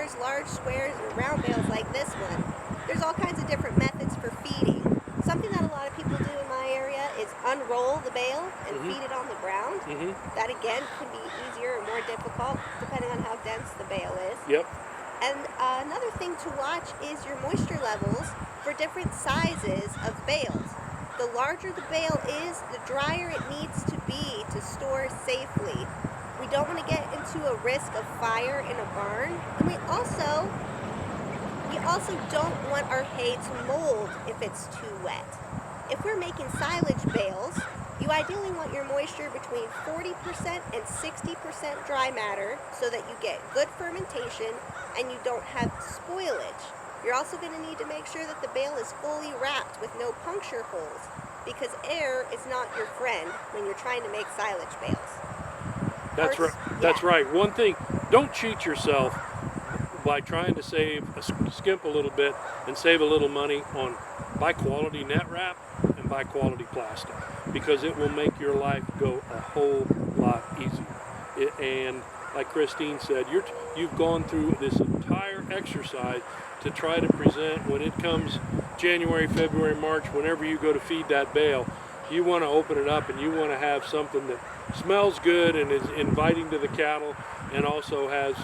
squares, large squares, or round bales like this one, there's all kinds of different methods for feeding. Something that a lot of people do in my area is unroll the bale and feed it on the ground. That again can be easier or more difficult depending on how dense the bale is. Yep. And another thing to watch is your moisture levels for different sizes of bales. The larger the bale is, the drier it needs to be to store safely. We don't want to get into a risk of fire in a barn, and we also don't want our hay to mold if it's too wet. If we're making silage bales, you ideally want your moisture between 40% and 60% dry matter so that you get good fermentation and you don't have spoilage. You're also going to need to make sure that the bale is fully wrapped with no puncture holes, because air is not your friend when you're trying to make silage bales. That's right. That's right. One thing, don't cheat yourself by trying to skimp a little bit and save a little money on buy quality net wrap and buy quality plastic, because it will make your life go a whole lot easier. And like Christine said, you've gone through this entire exercise to try to present, when it comes January, February, March, whenever you go to feed that bale, you want to open it up and you want to have something that smells good and is inviting to the cattle, and also has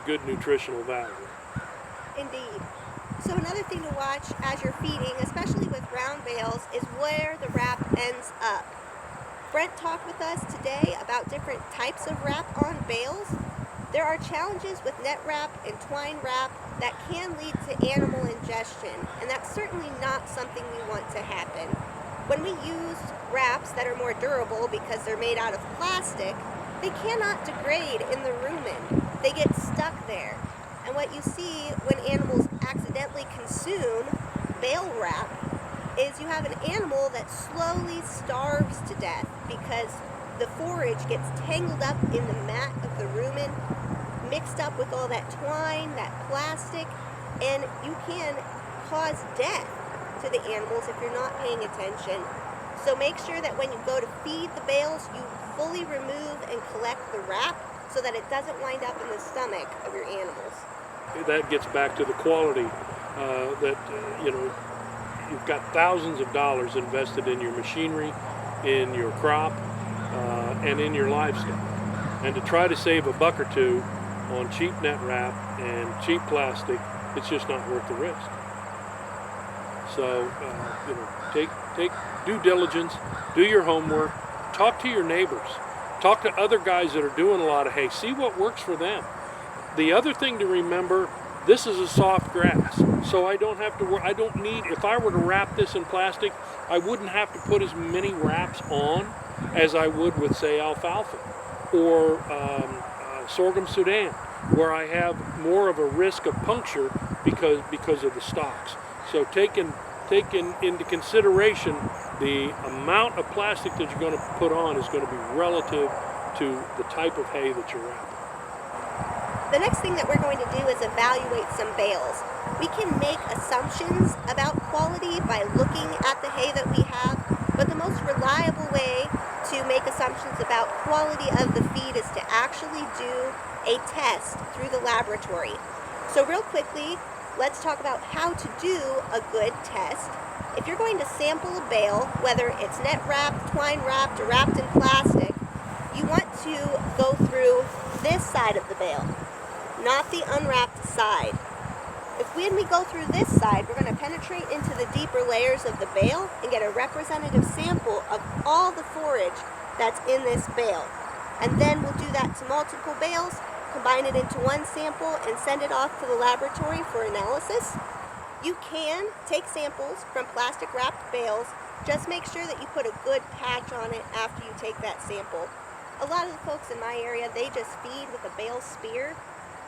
good nutritional value. Indeed. So another thing to watch as you're feeding, especially with round bales, is where the wrap ends up. Brent talked with us today about different types of wrap on bales. There are challenges with net wrap and twine wrap that can lead to animal ingestion, and that's certainly not something we want to happen. When we use wraps that are more durable because they're made out of plastic, they cannot degrade in the rumen. They get stuck there. And what you see when animals accidentally consume bale wrap is you have an animal that slowly starves to death because the forage gets tangled up in the mat of the rumen, mixed up with all that twine, that plastic, and you can cause death to the animals if you're not paying attention. So make sure that when you go to feed the bales, you fully remove and collect the wrap so that it doesn't wind up in the stomach of your animals. That gets back to the quality you've got thousands of dollars invested in your machinery, in your crop, and in your livestock. And to try to save a buck or two on cheap net wrap and cheap plastic, it's just not worth the risk. So, take due diligence, do your homework, talk to your neighbors, talk to other guys that are doing a lot of hay, see what works for them. The other thing to remember, this is a soft grass, so I don't need, if I were to wrap this in plastic, I wouldn't have to put as many wraps on as I would with, say, alfalfa or sorghum Sudan, where I have more of a risk of puncture because of the stalks. So taking into consideration, the amount of plastic that you're going to put on is going to be relative to the type of hay that you're wrapping. The next thing that we're going to do is evaluate some bales. We can make assumptions about quality by looking at the hay that we have, but the most reliable way to make assumptions about quality of the feed is to actually do a test through the laboratory. So real quickly, let's talk about how to do a good test. If you're going to sample a bale, whether it's net wrapped, twine wrapped, or wrapped in plastic, you want to go through this side of the bale, not the unwrapped side. When we go through this side, we're going to penetrate into the deeper layers of the bale and get a representative sample of all the forage that's in this bale. And then we'll do that to multiple bales, combine it into one sample, and send it off to the laboratory for analysis. You can take samples from plastic wrapped bales. Just make sure that you put a good patch on it after you take that sample. A lot of the folks in my area, they just feed with a bale spear,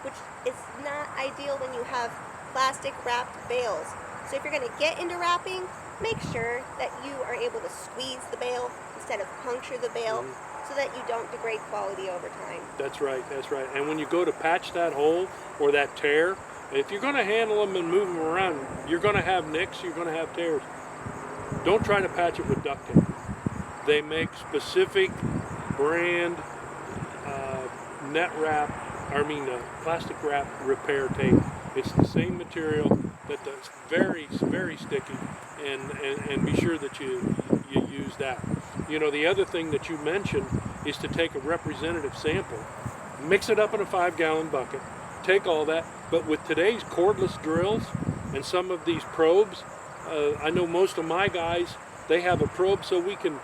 which is not ideal when you have plastic wrapped bales. So if you're going to get into wrapping, make sure that you are able to squeeze the bale instead of puncture the bale, so that you don't degrade quality over time. That's right, that's right. And when you go to patch that hole or that tear, if you're going to handle them and move them around, you're going to have nicks, you're going to have tears. Don't try to patch it with duct tape. They make specific brand net wrap plastic wrap repair tape. It's the same material, but that's very, very sticky, and be sure that you use that. You know, the other thing that you mentioned is to take a representative sample, mix it up in a 5-gallon bucket, take all that, but with today's cordless drills and some of these probes, I know most of my guys, they have a probe, so we can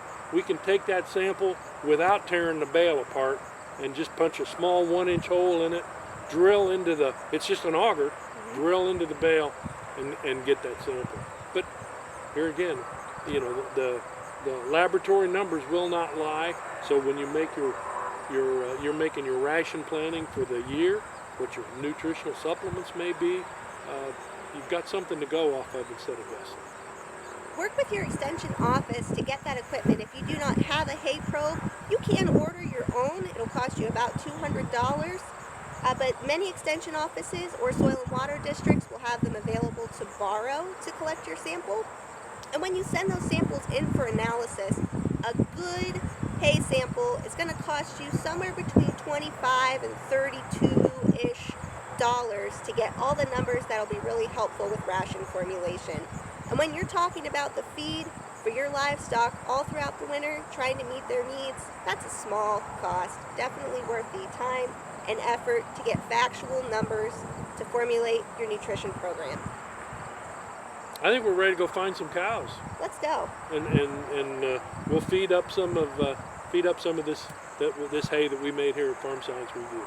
take that sample without tearing the bale apart and just punch a small 1-inch hole in it, drill into the, it's just an auger, drill into the bale and get that sample. But here again, you know, the laboratory numbers will not lie. So when you make you're making your ration planning for the year, what your nutritional supplements may be, you've got something to go off of instead of guessing. Work with your extension office to get that equipment. If you do not have a hay probe, you can order your own. It'll cost you about $200. But many extension offices or soil and water districts will have them available to borrow to collect your sample. And when you send those samples in for analysis, a good hay sample is going to cost you somewhere between $25 and $32-ish to get all the numbers that'll be really helpful with ration formulation. And when you're talking about the feed for your livestock all throughout the winter, trying to meet their needs, that's a small cost. Definitely worth the time and effort to get factual numbers to formulate your nutrition program. I think we're ready to go find some cows. Let's go. And we'll feed up some of this hay that we made here at Farm Science Review.